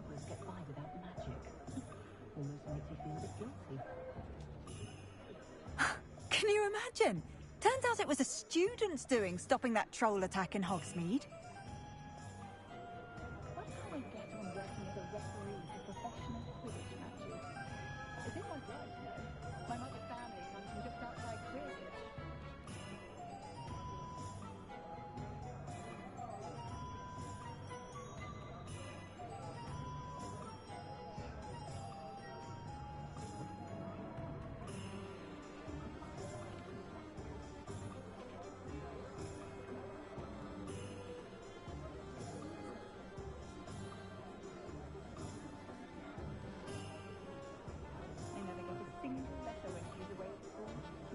smugglers get by without magic. Almost makes you feel a bit guilty. Can you imagine? Turns out it was the students doing stopping that troll attack in Hogsmeade. Wonder how I get on working as a referee for professional Quidditch matches. Is it my right, you know? My mother's family comes from just outside Quidditch.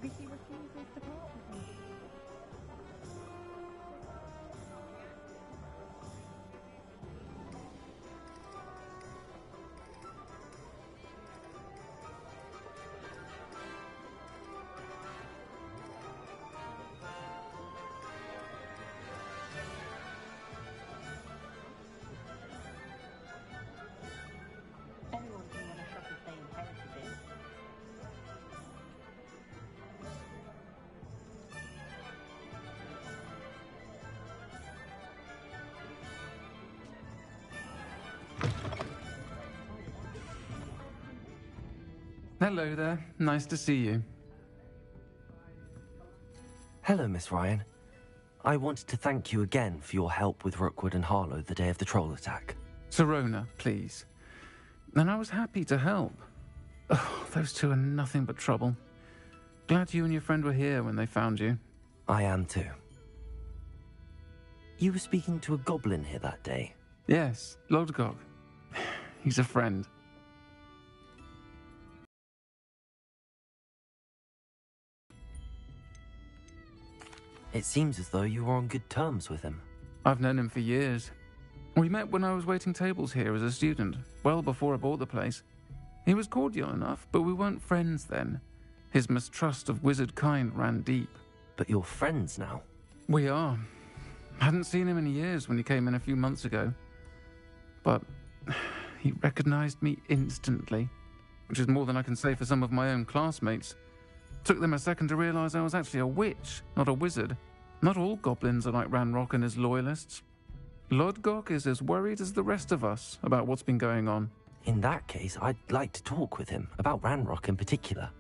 Because he refuses to part with me. Anyone can win a shot if they inherited it. Hello there. Nice to see you. Hello, Miss Ryan. I wanted to thank you again for your help with Rookwood and Harlow the day of the troll attack. Sirona, please. And I was happy to help. Oh, those two are nothing but trouble. Glad you and your friend were here when they found you. I am too. You were speaking to a goblin here that day? Yes, Lodgok. He's a friend. It seems as though you were on good terms with him. I've known him for years. We met when I was waiting tables here as a student, well before I bought the place. He was cordial enough, but we weren't friends then. His mistrust of wizard kind ran deep. But you're friends now? We are. Hadn't seen him in years when he came in a few months ago. But he recognized me instantly, which is more than I can say for some of my own classmates. Took them a second to realize I was actually a witch, not a wizard. Not all goblins are like Ranrock and his loyalists. Lodgok is as worried as the rest of us about what's been going on. In that case, I'd like to talk with him, about Ranrock in particular.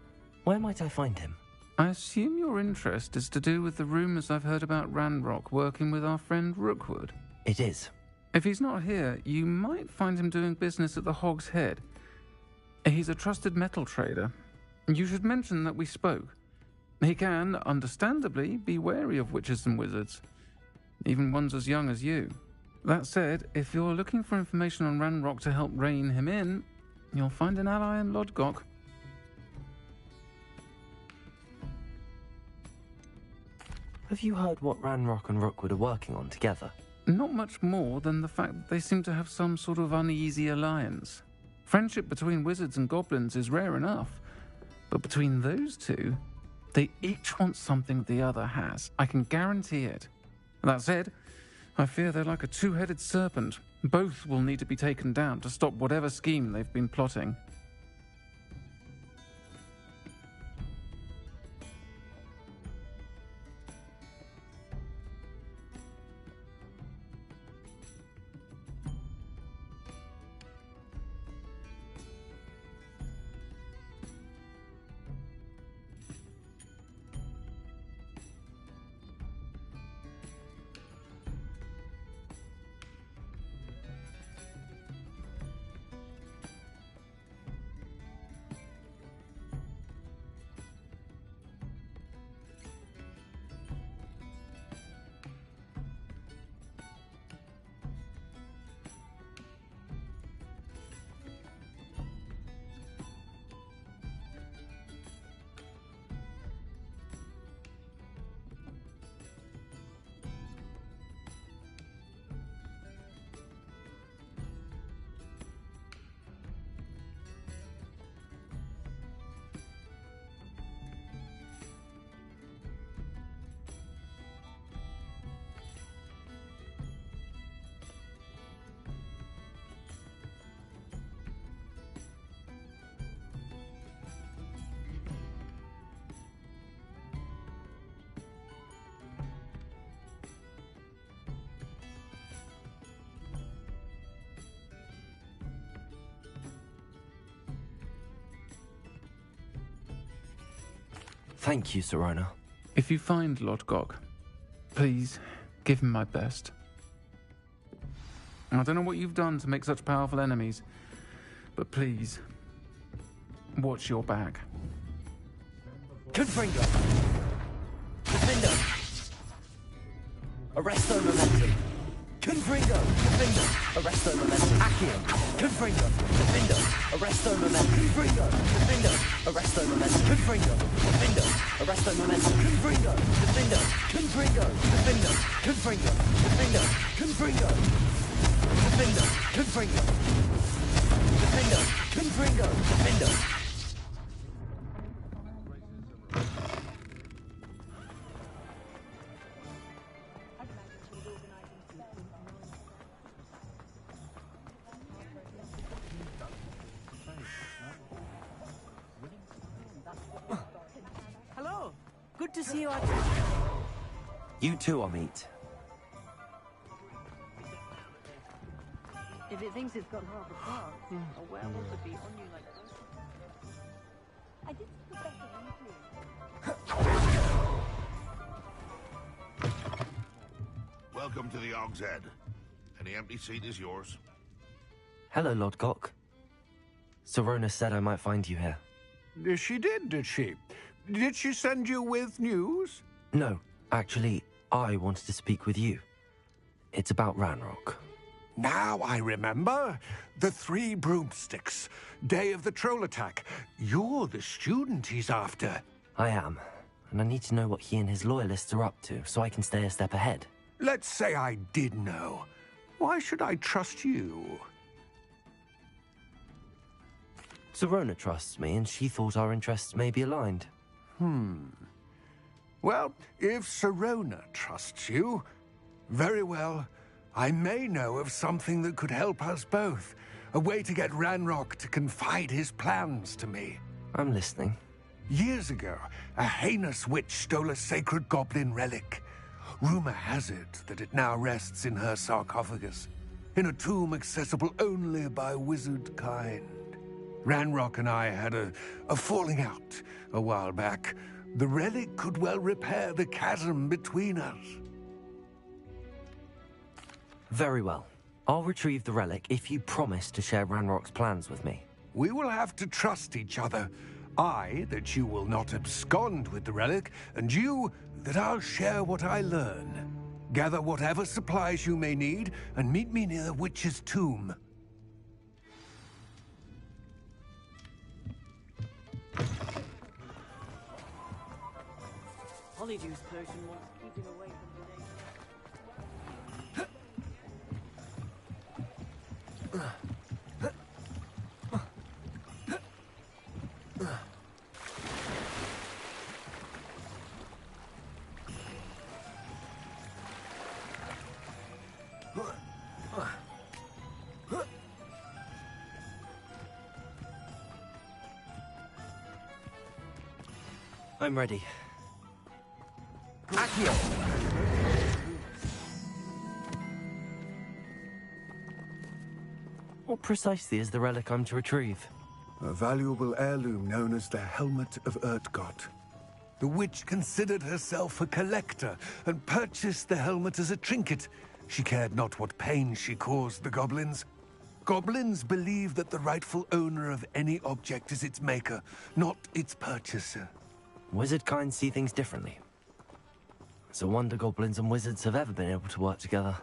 Where might I find him? I assume your interest is to do with the rumors I've heard about Ranrock working with our friend Rookwood. It is. If he's not here, you might find him doing business at the Hog's Head. He's a trusted metal trader. You should mention that we spoke. He can, understandably, be wary of witches and wizards, even ones as young as you. That said, if you're looking for information on Ranrock to help rein him in, you'll find an ally in Lodgok. Have you heard what Ranrock and Rookwood are working on together? Not much more than the fact that they seem to have some sort of uneasy alliance. Friendship between wizards and goblins is rare enough, but between those two, they each want something the other has. I can guarantee it. That said, I fear they're like a two-headed serpent. Both will need to be taken down to stop whatever scheme they've been plotting. Thank you, Sirona. If you find Lodgok, please give him my best. I don't know what you've done to make such powerful enemies, but please, watch your back. Confringo! Defender! Arresto Momentum! Confringo! Defender! Arresto Momentum! Accio! Confringo! Defender! Arresto Momentum! Confringo! Defender! Arresto Momentum! Confringo! Defender! Arresto Momentum! Confringo! Defender! Confringo! Defender! Confringo! Defender! Confringo! Defender! Confringo! Defender! Confringo! Defender! Hello. Good to see you. You too, Amit. If it thinks it's got half a part, a werewolf would be on you like that. I did the better than you. Welcome to the Og's Head. Any empty seat is yours. Hello, Lodgok. Sirona said I might find you here. She did she? Did she send you with news? No, actually, I wanted to speak with you. It's about Ranrock. Now I remember. The 3 broomsticks. Day of the troll attack. You're the student he's after. I am, and I need to know what he and his loyalists are up to so I can stay a step ahead. Let's say I did know. Why should I trust you? Sirona trusts me, and she thought our interests may be aligned. Well, if Sirona trusts you, very well. I may know of something that could help us both. A way to get Ranrock to confide his plans to me. I'm listening. Years ago, a heinous witch stole a sacred goblin relic. Rumor has it that it now rests in her sarcophagus, in a tomb accessible only by wizard kind. Ranrock and I had a falling out a while back. The relic could well repair the chasm between us. Very well. I'll retrieve the relic if you promise to share Ranrock's plans with me. We will have to trust each other. I, that you will not abscond with the relic, and you, that I'll share what I learn. Gather whatever supplies you may need, and meet me near the witch's tomb. Hollydew's potion wants to keep him away from the nation. I'm ready. Accio! What precisely is the relic I'm to retrieve? A valuable heirloom known as the Helmet of Urtgott. The witch considered herself a collector and purchased the helmet as a trinket. She cared not what pain she caused the goblins. Goblins believe that the rightful owner of any object is its maker, not its purchaser. Wizard kind see things differently. It's a wonder goblins and wizards have ever been able to work together.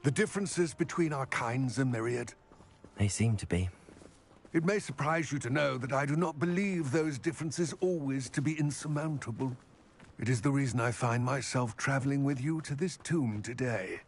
The differences between our kinds are myriad. They seem to be. It may surprise you to know that I do not believe those differences always to be insurmountable. It is the reason I find myself traveling with you to this tomb today.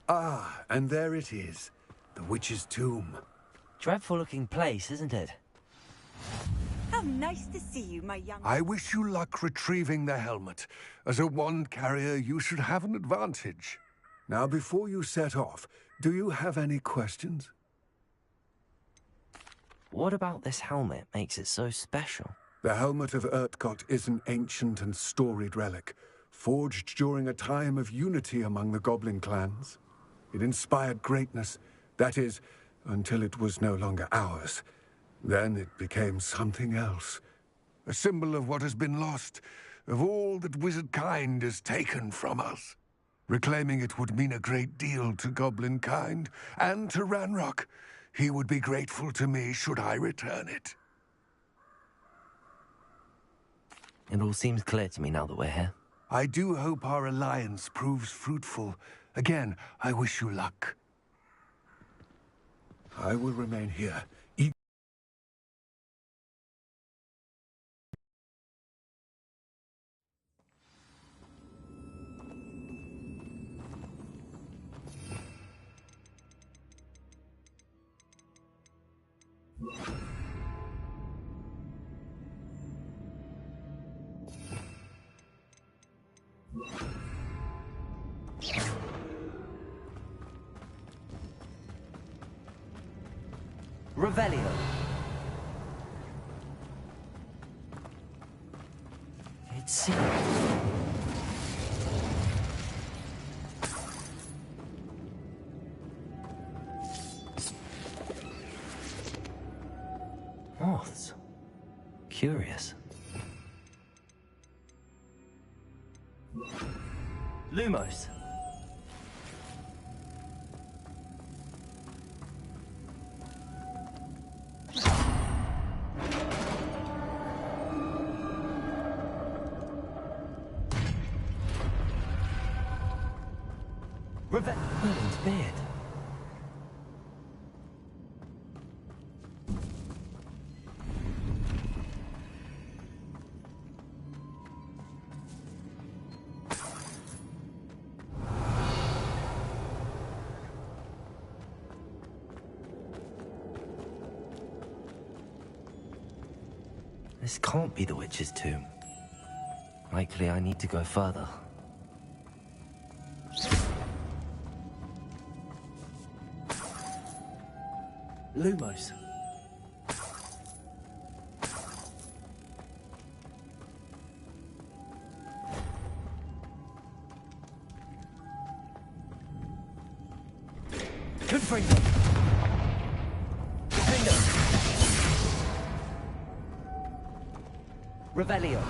Ah, and there it is. The witch's tomb. Dreadful looking place, isn't it? How How nice to see you, my young... I wish you luck retrieving the helmet. As a wand carrier, you should have an advantage. Now, before you set off, do you have any questions? What about this helmet makes it so special? The helmet of Urtkot is an ancient and storied relic, forged during a time of unity among the goblin clans. It inspired greatness, that is, until it was no longer ours. Then it became something else. A symbol of what has been lost, of all that wizard kind is taken from us. Reclaiming it would mean a great deal to goblin kind, and to Ranrock. He would be grateful to me should I return it. It all seems clear to me now that we're here. I do hope our alliance proves fruitful. Again, I wish you luck. I will remain here. Revelio. It's secret. Moths. Curious. Lumos. Merlin's beard. This can't be the witch's tomb. Likely I need to go further. Lumos. Confringo. Confringo. Revelio.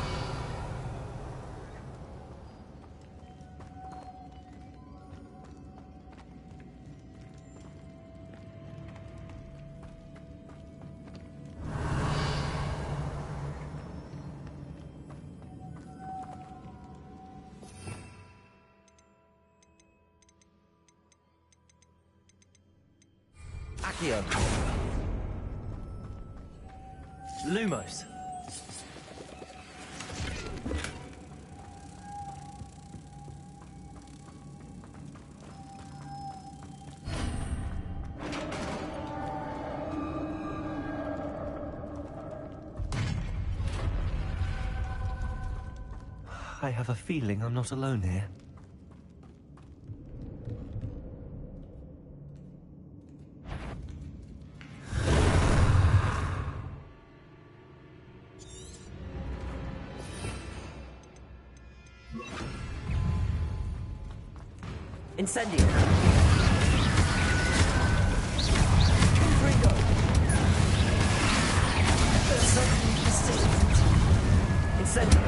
Accio. Lumos. I have a feeling I'm not alone here. Incendio. Confringo. Incendio.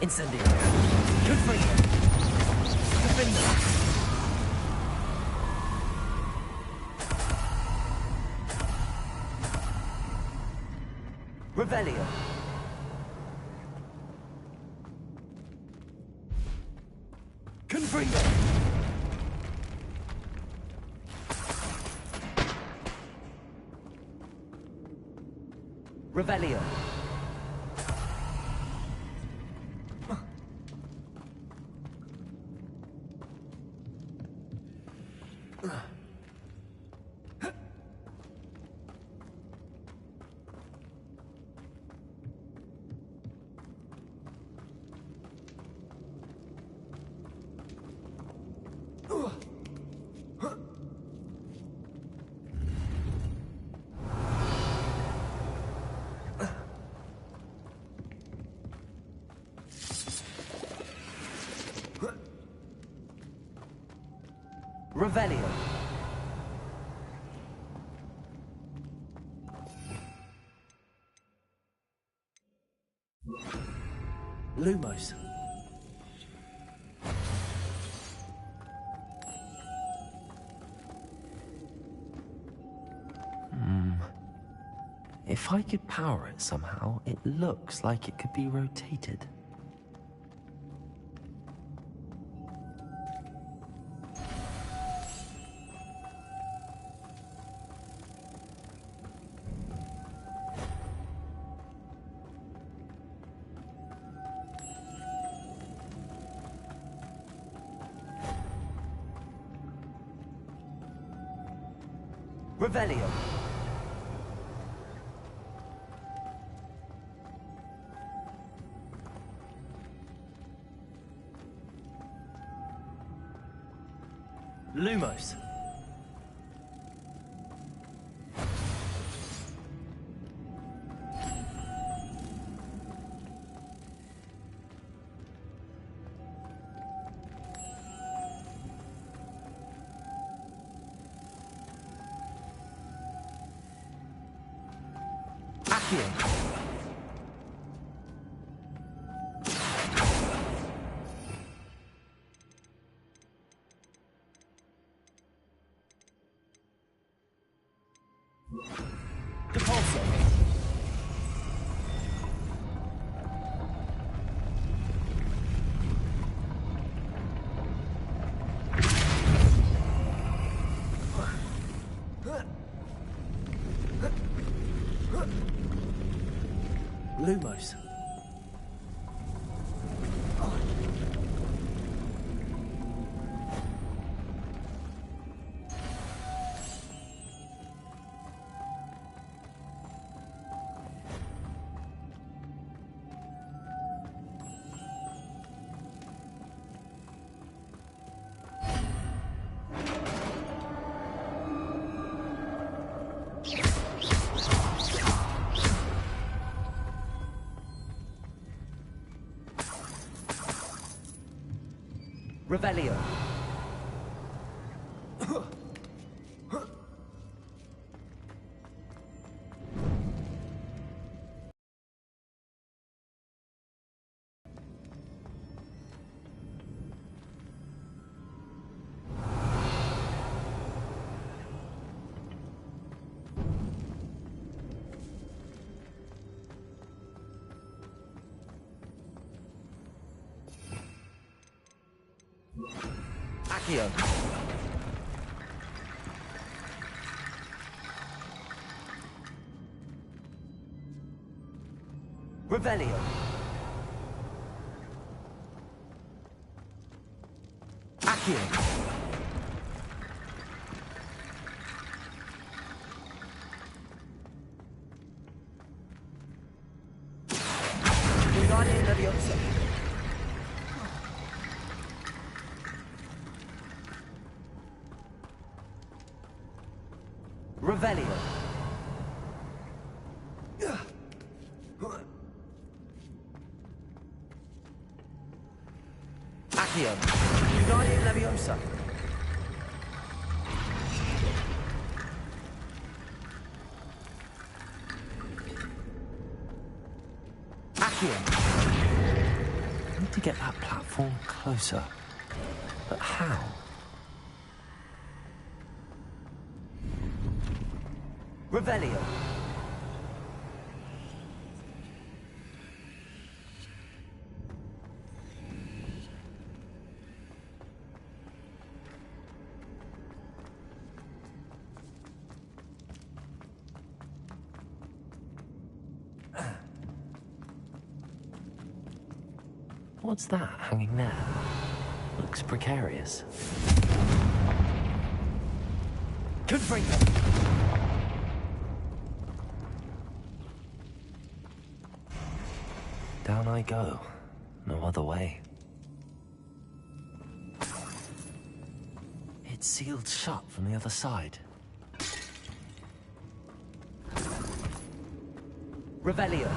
Incendio. Confringo. Confringo. Revelio. Confringo. Revelio. Revelio. Lumos. If I could power it somehow, it looks like it could be rotated. Revelio. Lumos. Accio. Depulso. Lumos. Revelio. Accio. Revelio. Accio. Wingardium Leviosa. Revelio. Accio. Wingardium Leviosa. Accio. I need to get that platform closer. But how? Revelio. What's that hanging there? Looks precarious. Confringo. Down I go. No other way. It's sealed shut from the other side. Revelio.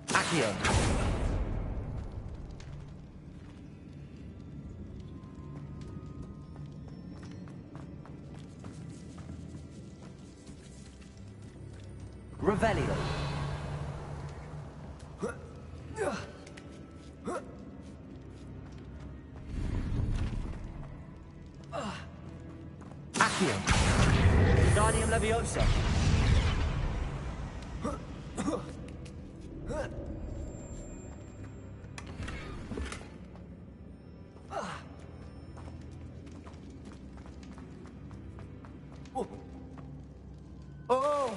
Accio. Revelio. Accio. Wingardium Leviosa. Oh!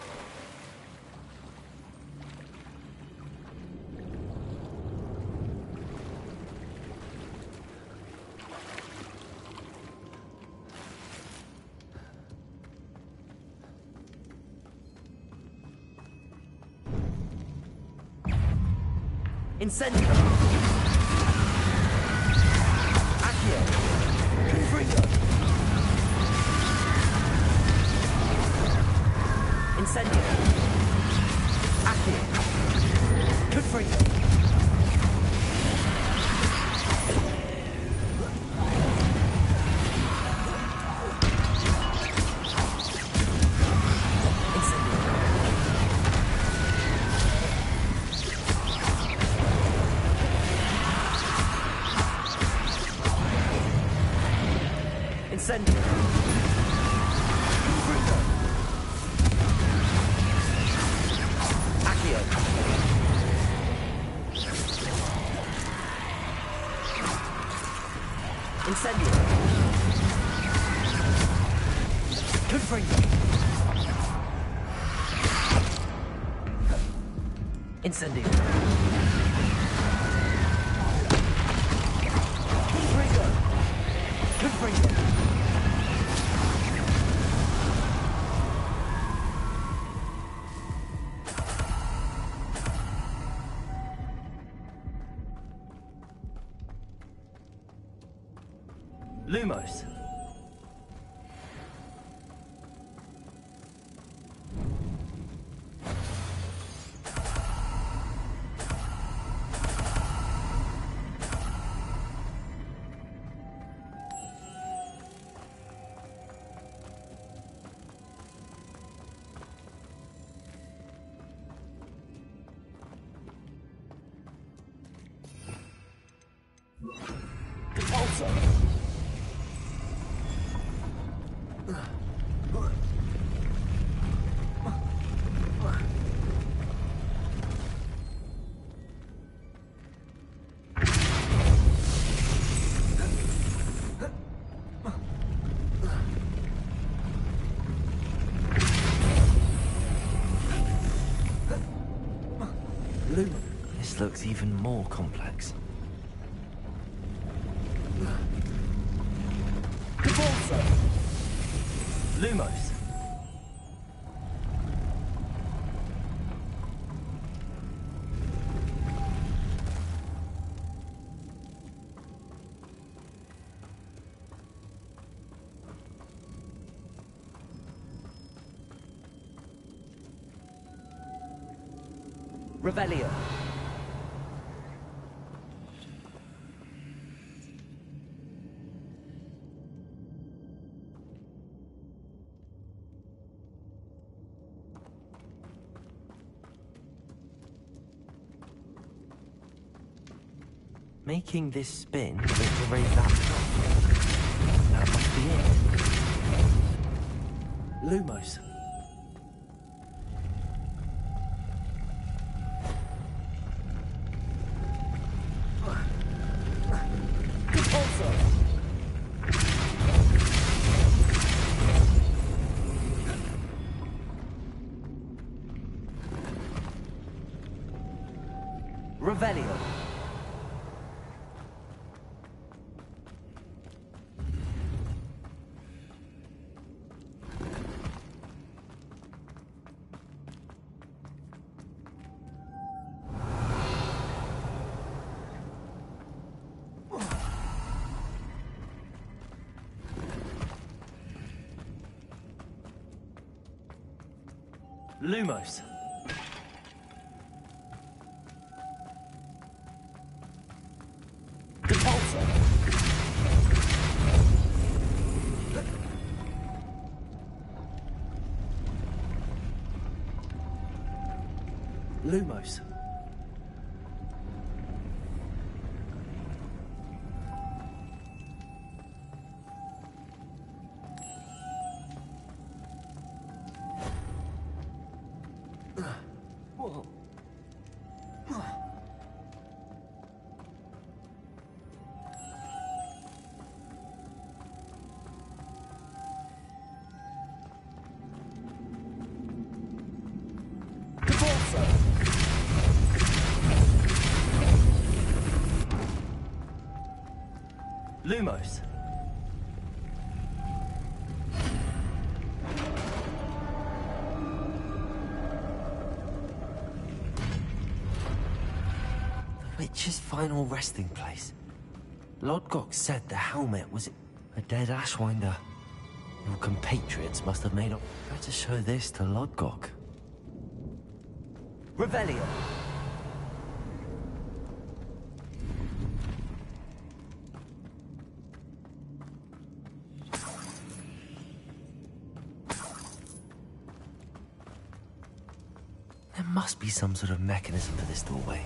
Incendio. Accio. Confringo. Incendio. Accio. Confringo. Incendio. Confringo. Accio. Incendio. Confringo. Incendio. Confringo. Confringo. Lumos. Compulso. This looks even more complex. Compulso. Lumos. Revelio. Making this spin to raise that top. That must be it. Lumos. Compulso. Revelio. Lumos. Compulso. Lumos. Whoa. Lumos. The witch's final resting place. Lodgok said the helmet was a dead Ashwinder. Your compatriots must have made up. Better show this to Lodgok. Revelio. There must be some sort of mechanism for this doorway.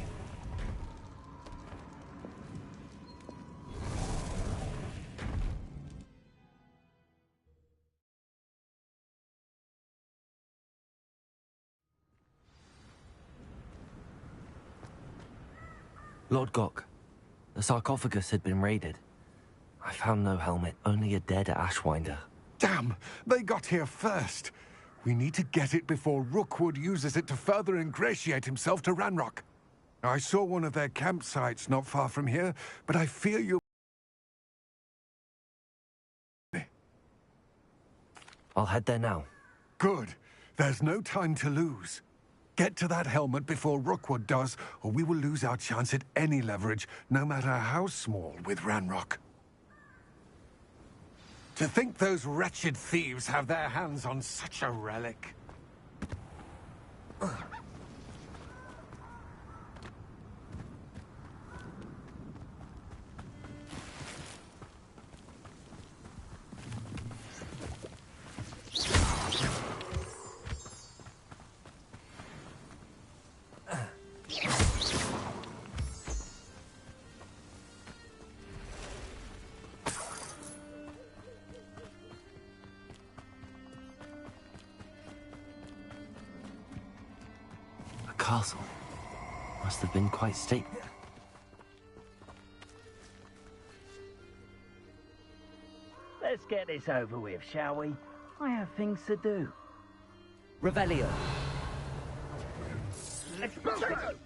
Lodgok, the sarcophagus had been raided. I found no helmet, only a dead Ashwinder. Damn! They got here first. We need to get it before Rookwood uses it to further ingratiate himself to Ranrock. I saw one of their campsites not far from here, but I fear you... I'll head there now. Good. There's no time to lose. Get to that helmet before Rookwood does, or we will lose our chance at any leverage, no matter how small, with Ranrock. To think those wretched thieves have their hands on such a relic. Castle. Must have been quite stately. Let's get this over with, shall we? I have things to do. Revelio. Expulso!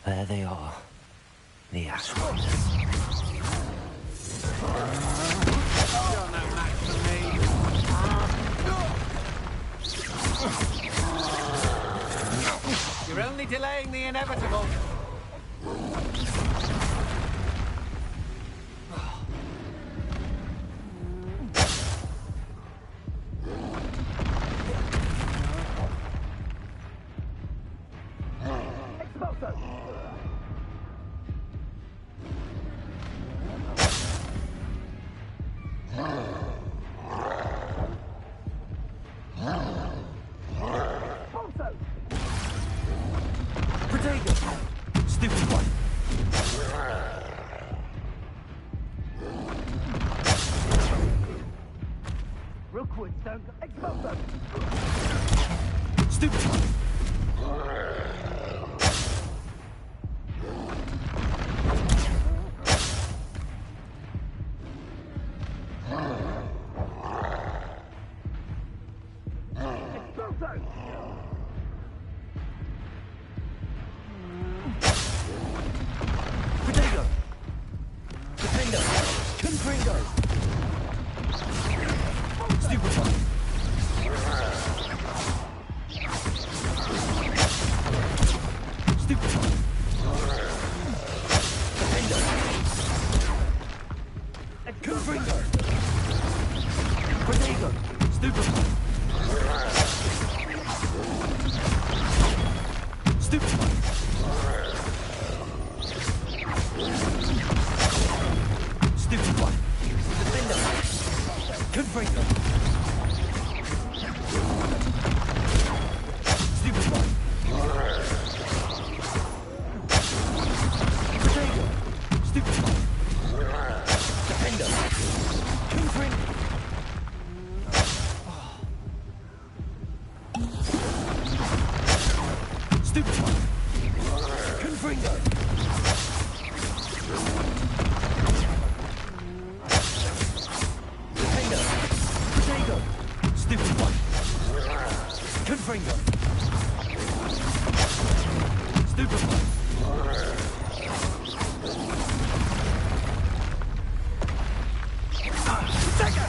There they are. The Ashwinders. You're only delaying the inevitable. Stupid one. Expulso! Stupid one! Potato! Potato! Confringo! Stupid one! Stupid one! Potato! Confringo! Potato! Stupid one! Stupid one! Stupid one! Defender! Confringo! Stupid one! Potato! Stupid one! Defender! Confringo! Stupid one! Confringo! Potato! Potato! Stupid one! Confringo! Stupid one! Potato!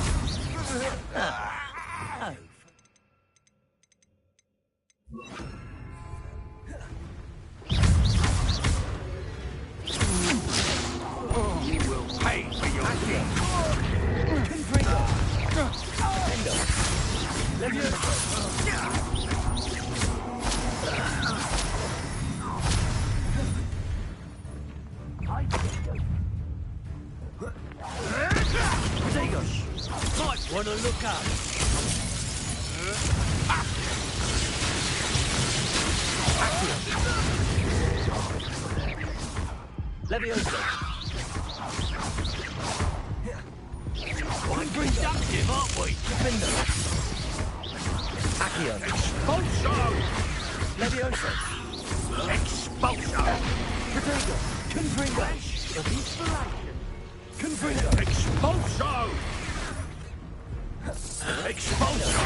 You will pay for your deeds. Confringo! Defender! Levioso! Potato! Might wanna look up. Levioso! Quite productive, aren't we? Defender! Accio! Expulso! Levioso! Expulso! Potato! Confringo! Confringo! Expulso! Expulso!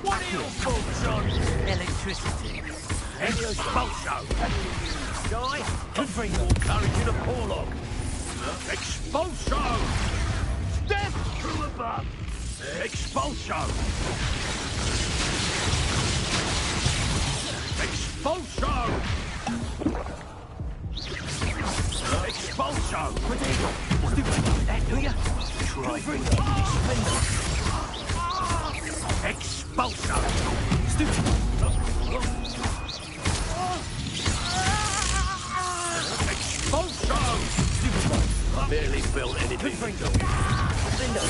What are your thoughts on Electricity! expulso? Die! Confringo! More courage in a porlog. Expulso! Step through above. Expulso! Expulso! Expulso! Potato! Stupid like that, do ya? Try. Confringo! Defender! Expulso! Stupid! Expulso! Stupid one! I barely built anything. Confringo! Defender!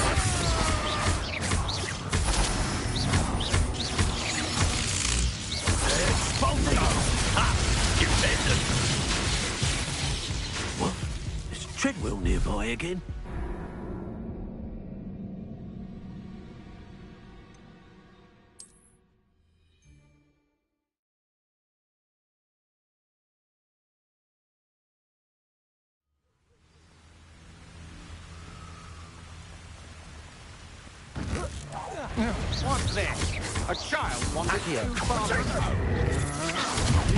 Expulso! Ha! Defended! What? Is Treadwell nearby again? What's this? A child wanted Accio! too far.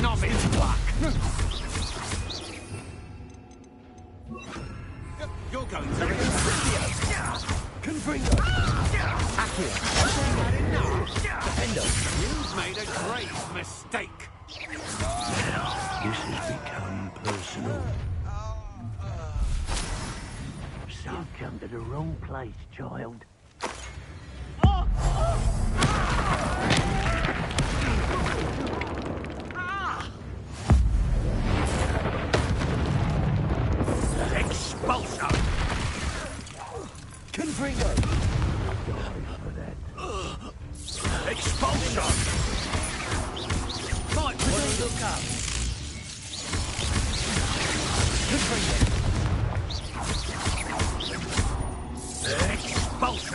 Not his luck. You're going to Confringo! Accio! Defender! You've made a great mistake. This has become personal. You've come to the wrong place, child. Expulso! Confringo! Expulso! Might wanna look up. Confringo! Expulso!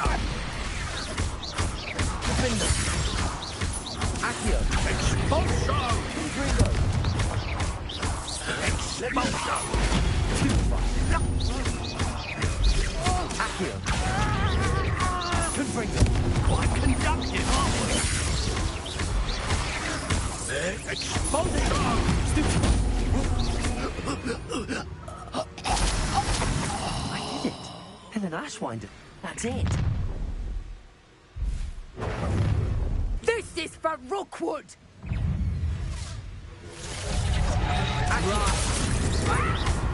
Ashwinder. That's it. This is for Rookwood!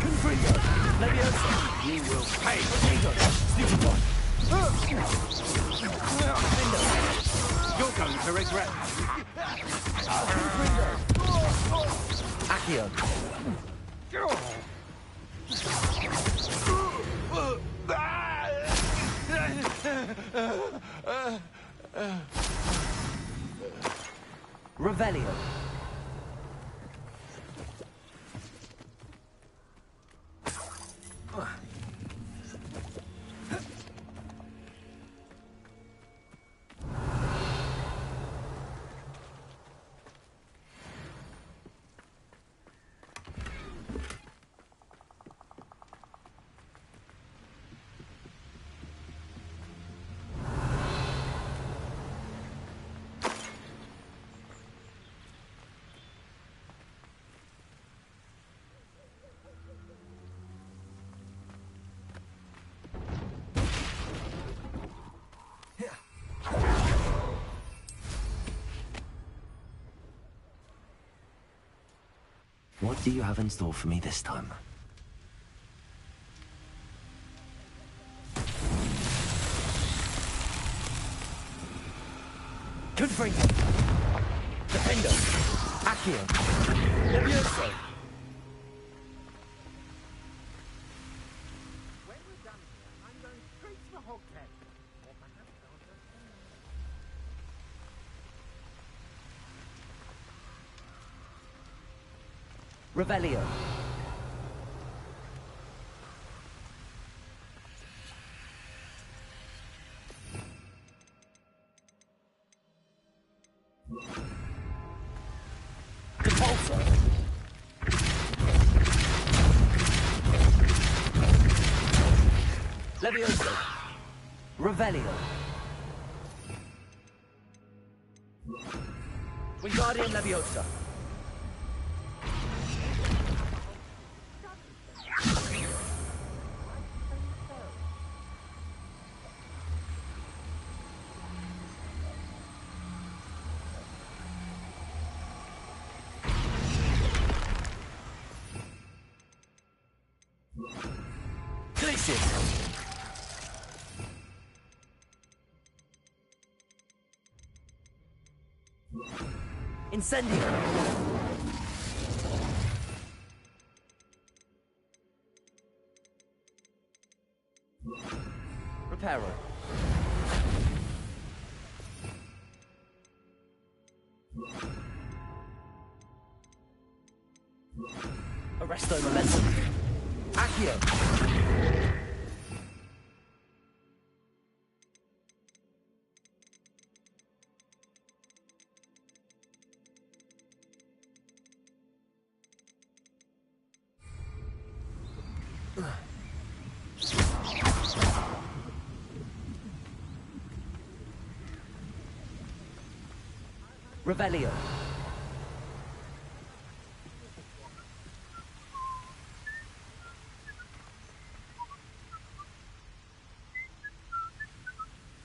Confringo. Leviosa. You will pay. Confringo. Stupid one. You're going to regret. Confringo. Accio. Revelio. What do you have in store for me this time? Confringo. Defendo. Accio. Levioso. When we're done here, I'm going straight to the Hogshead. Or perhaps I'll just... Revelio. Depulso. Levioso. Revelio. Wingardium Leviosa. Glacius. Incendio. Reparo. Arresto Momentum. Accio. Revelio.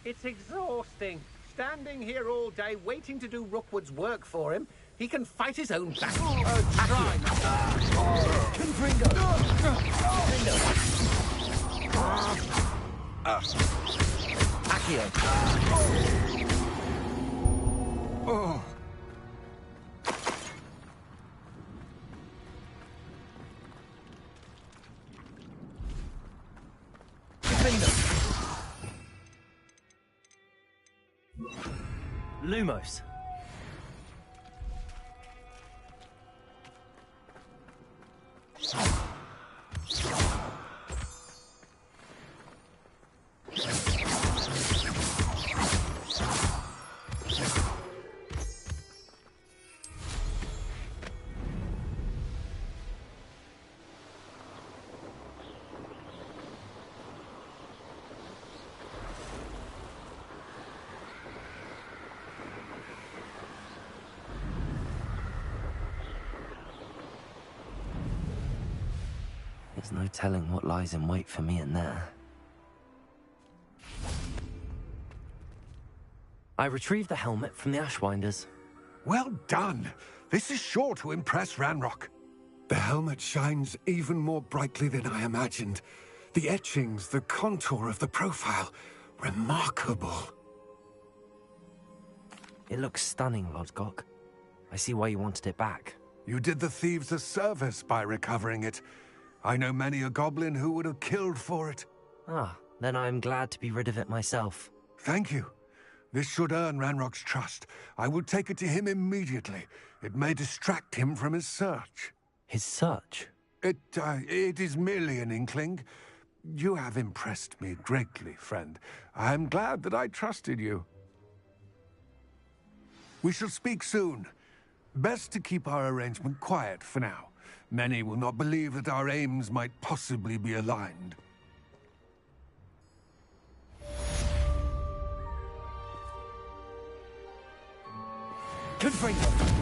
It's exhausting. Standing here all day waiting to do Rookwood's work for him. He can fight his own battle. Try. Confringo. Accio. Lumos. There's no telling what lies in wait for me in there. I retrieved the helmet from the Ashwinders. Well done. This is sure to impress Ranrock. The helmet shines even more brightly than I imagined. The etchings, the contour of the profile, remarkable. It looks stunning, Lodgok. I see why you wanted it back. You did the thieves a service by recovering it. I know many a goblin who would have killed for it. Ah, then I'm glad to be rid of it myself. Thank you. This should earn Ranrock's trust. I will take it to him immediately. It may distract him from his search. His search? It is merely an inkling. You have impressed me greatly, friend. I am glad that I trusted you. We shall speak soon. Best to keep our arrangement quiet for now. Many will not believe that our aims might possibly be aligned. Confringo!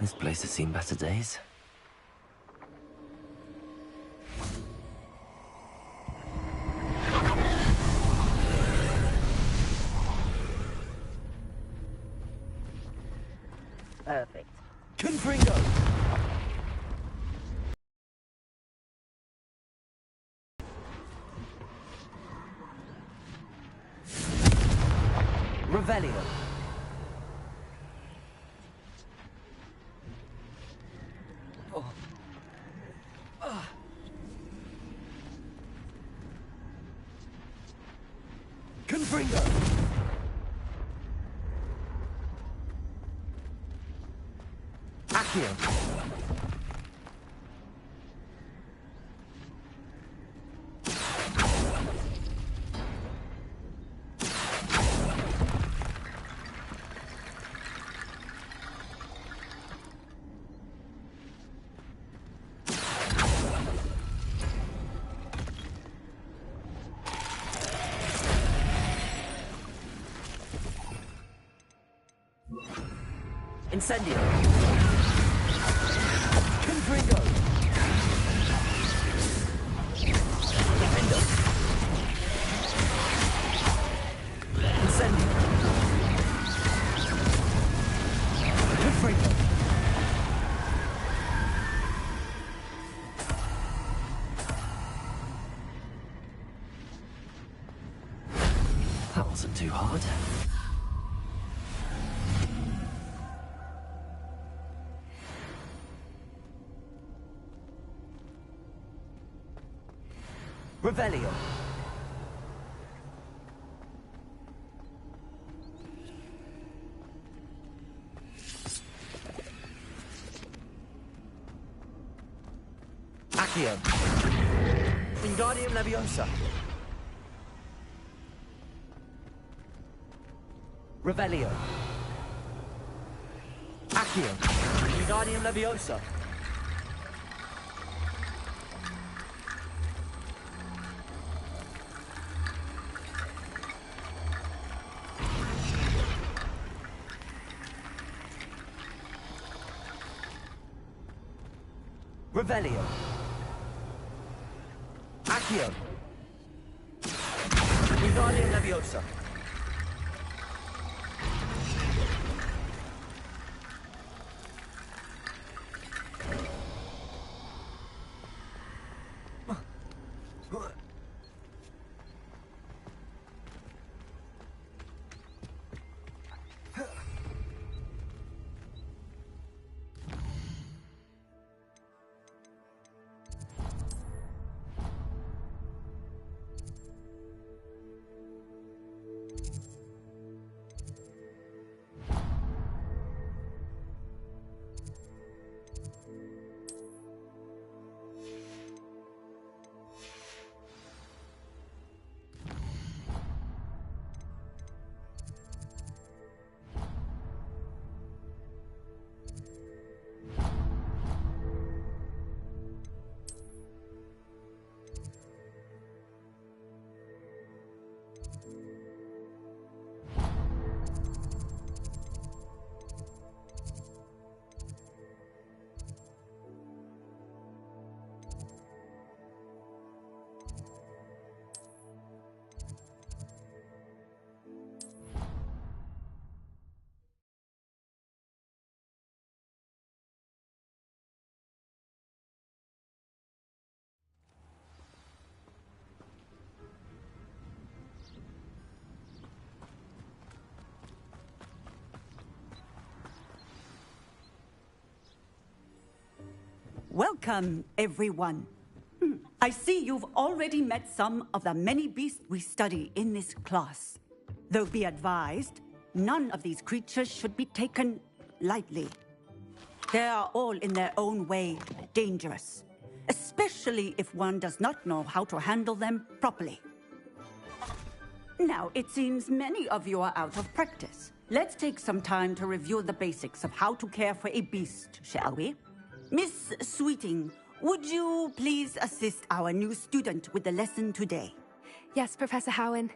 This place has seen better days. Perfect. Confringo! Revelio. Confringo! Accio! Incendio! Confringo! Defendo! Incendio! Confringo! That wasn't too hard. Revelio. Accio. Wingardium Leviosa. Revelio. Accio. Wingardium Leviosa. Revelio. Accio. Wingardium Leviosa. Welcome, everyone. I see you've already met some of the many beasts we study in this class. Though be advised, none of these creatures should be taken lightly. They are all in their own way dangerous, especially if one does not know how to handle them properly. Now, it seems many of you are out of practice. Let's take some time to review the basics of how to care for a beast, shall we? Miss Sweeting, would you please assist our new student with the lesson today? Yes, Professor Howen.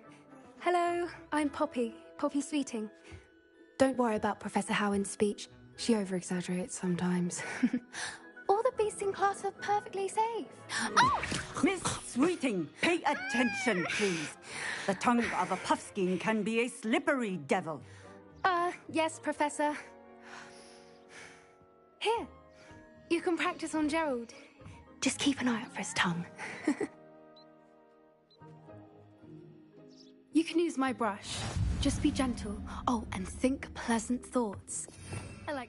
Hello, I'm Poppy Sweeting. Don't worry about Professor Howen's speech. She over-exaggerates sometimes. All the beasts in class are perfectly safe. Miss Sweeting, pay attention, please. The tongue of a puffskein can be a slippery devil. Yes, Professor. Here. You can practice on Gerald. Just keep an eye out for his tongue. You can use my brush. Just be gentle. Oh, and think pleasant thoughts. I like...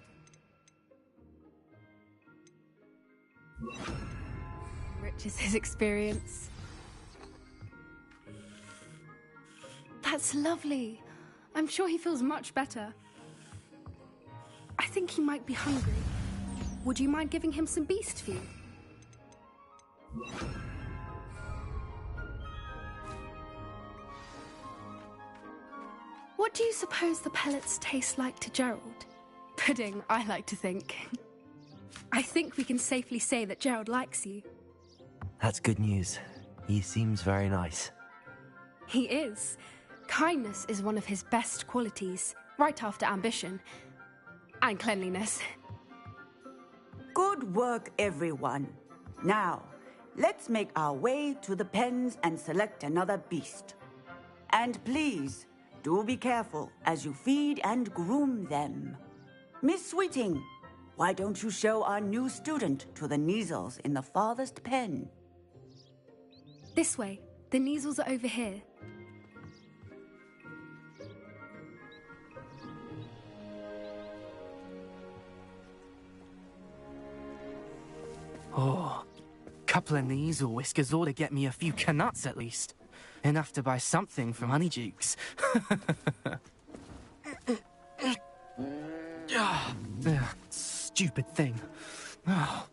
Enriches his experience. That's lovely. I'm sure he feels much better. I think he might be hungry. Would you mind giving him some beast food? What do you suppose the pellets taste like to Gerald? Pudding, I like to think. I think we can safely say that Gerald likes you. That's good news. He seems very nice. He is. Kindness is one of his best qualities, right after ambition. And cleanliness. Good work, everyone. Now, let's make our way to the pens and select another beast. And please, do be careful as you feed and groom them. Miss Sweeting, why don't you show our new student to the Kneazles in the farthest pen? This way. The Kneazles are over here. Oh, couple of Kneazle whiskers ought to get me a few canuts at least. Enough to buy something from Honeydukes. Stupid thing. Oh.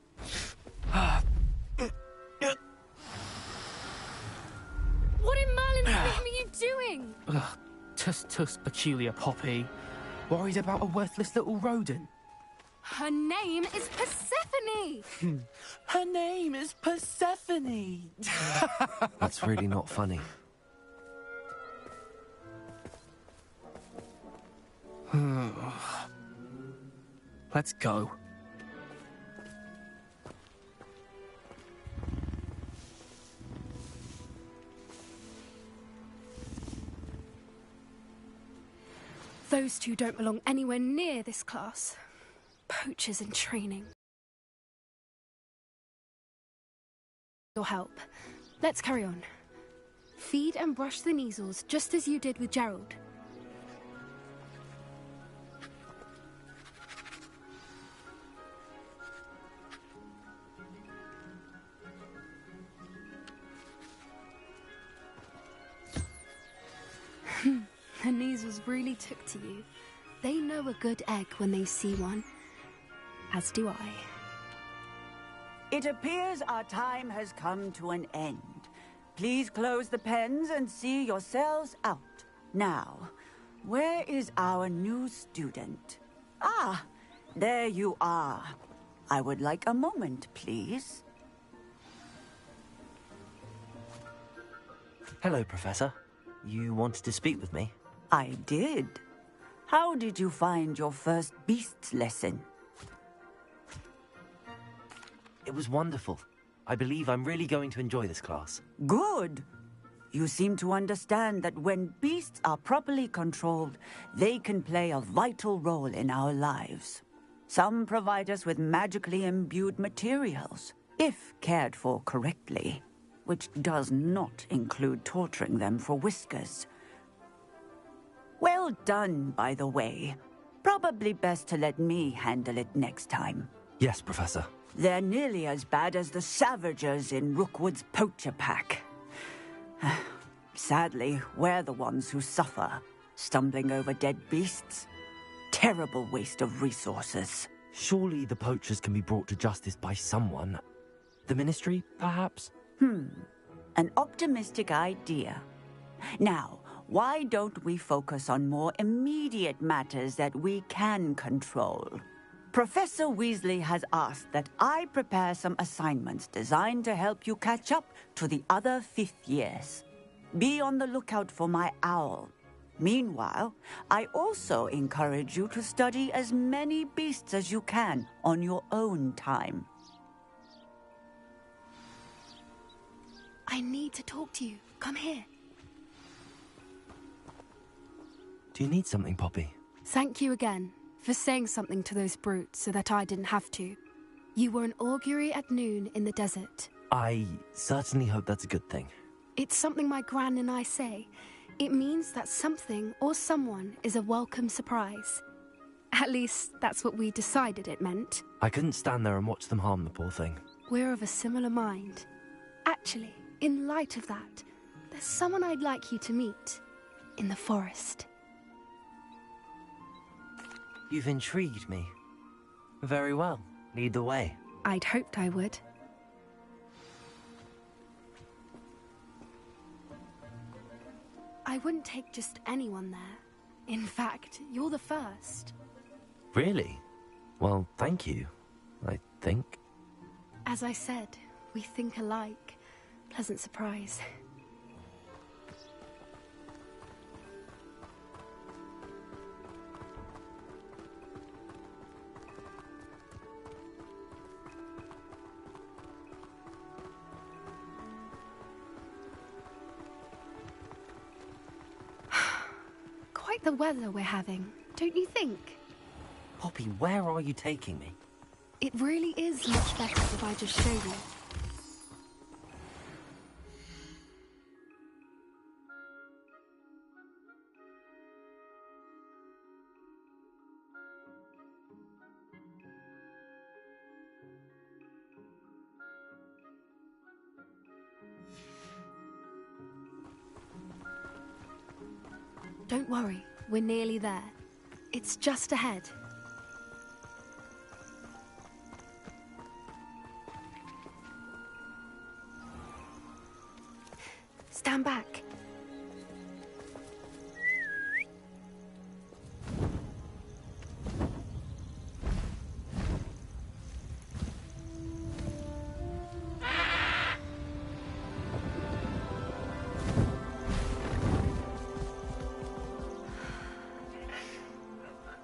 What in Merlin's name are you doing? Tuss, peculiar Poppy. Worried about a worthless little rodent? Her name is Persephone! Her name is Persephone! That's really not funny. Let's go. Those two don't belong anywhere near this class. Poachers in training. Your help. Let's carry on. Feed and brush the Kneazles just as you did with Gerald. The Kneazles really took to you. They know a good egg when they see one. As do I. It appears our time has come to an end. Please close the pens and see yourselves out. Now, where is our new student? Ah, there you are. I would like a moment, please. Hello, Professor. You wanted to speak with me? I did. How did you find your first beasts lesson? It was wonderful. I believe I'm really going to enjoy this class. Good. You seem to understand that when beasts are properly controlled, they can play a vital role in our lives. Some provide us with magically imbued materials, if cared for correctly, which does not include torturing them for whiskers. Well done, by the way. Probably best to let me handle it next time. Yes, Professor. They're nearly as bad as the Savagers in Rookwood's poacher pack. Sadly, we're the ones who suffer, stumbling over dead beasts. Terrible waste of resources. Surely the poachers can be brought to justice by someone. The Ministry, perhaps? An optimistic idea. Now, why don't we focus on more immediate matters that we can control? Professor Weasley has asked that I prepare some assignments designed to help you catch up to the other fifth years. Be on the lookout for my owl. Meanwhile, I also encourage you to study as many beasts as you can on your own time. I need to talk to you. Come here. Do you need something, Poppy? Thank you again for saying something to those brutes so that I didn't have to. You were an augury at noon in the desert. I certainly hope that's a good thing. It's something my gran and I say. It means that something or someone is a welcome surprise. At least, that's what we decided it meant. I couldn't stand there and watch them harm the poor thing. We're of a similar mind. Actually, in light of that, there's someone I'd like you to meet. In the forest. You've intrigued me. Very well. Lead the way. I'd hoped I would. I wouldn't take just anyone there. In fact, you're the first. Really? Well, thank you, I think. As I said, we think alike. Pleasant surprise. Quite the weather we're having, don't you think? Poppy, where are you taking me? It really is much better if I just show you. Don't worry, we're nearly there. It's just ahead. Stand back.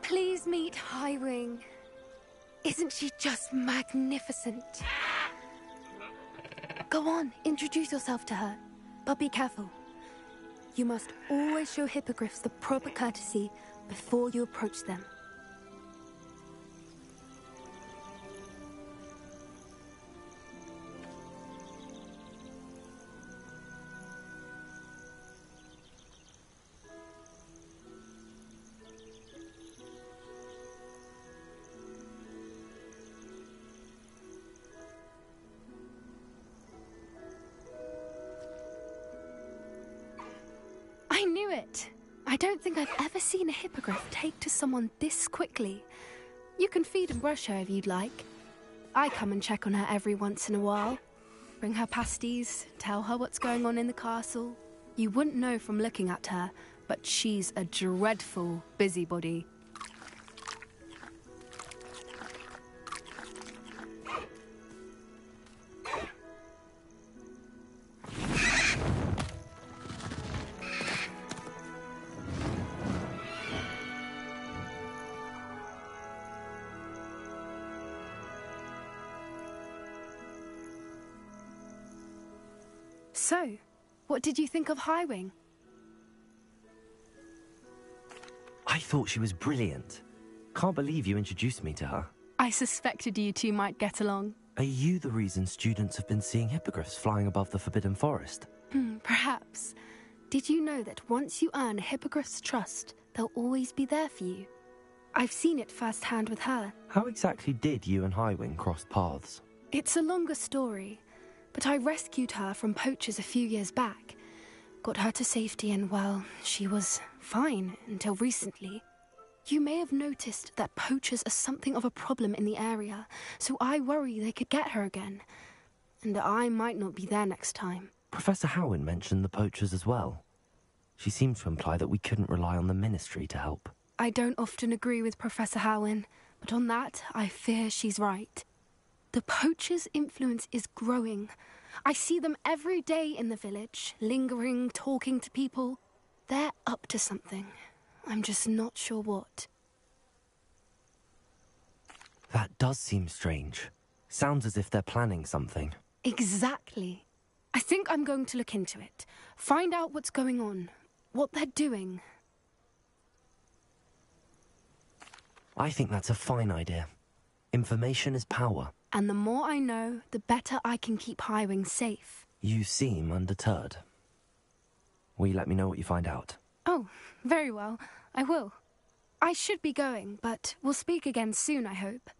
Please meet Highwing. Isn't she just magnificent? Go on, introduce yourself to her. But be careful. You must always show hippogriffs the proper courtesy before you approach them. I knew it! I don't think I've ever seen a hippogriff take to someone this quickly. You can feed and brush her if you'd like. I come and check on her every once in a while. Bring her pasties, tell her what's going on in the castle. You wouldn't know from looking at her, but she's a dreadful busybody. So, what did you think of Highwing? I thought she was brilliant. Can't believe you introduced me to her. I suspected you two might get along. Are you the reason students have been seeing hippogriffs flying above the Forbidden Forest? Perhaps. Did you know that once you earn a hippogriff's trust, they'll always be there for you? I've seen it firsthand with her. How exactly did you and Highwing cross paths? It's a longer story, but I rescued her from poachers a few years back. Got her to safety and, well, she was fine until recently. You may have noticed that poachers are something of a problem in the area, so I worry they could get her again. And I might not be there next time. Professor Howin mentioned the poachers as well. She seemed to imply that we couldn't rely on the Ministry to help. I don't often agree with Professor Howin, but on that, I fear she's right. The poachers' influence is growing. I see them every day in the village, lingering, talking to people. They're up to something. I'm just not sure what. That does seem strange. Sounds as if they're planning something. Exactly. I think I'm going to look into it. Find out what's going on, what they're doing. I think that's a fine idea. Information is power. And the more I know, the better I can keep Highwing safe. You seem undeterred. Will you let me know what you find out? Oh, very well. I will. I should be going, but we'll speak again soon, I hope.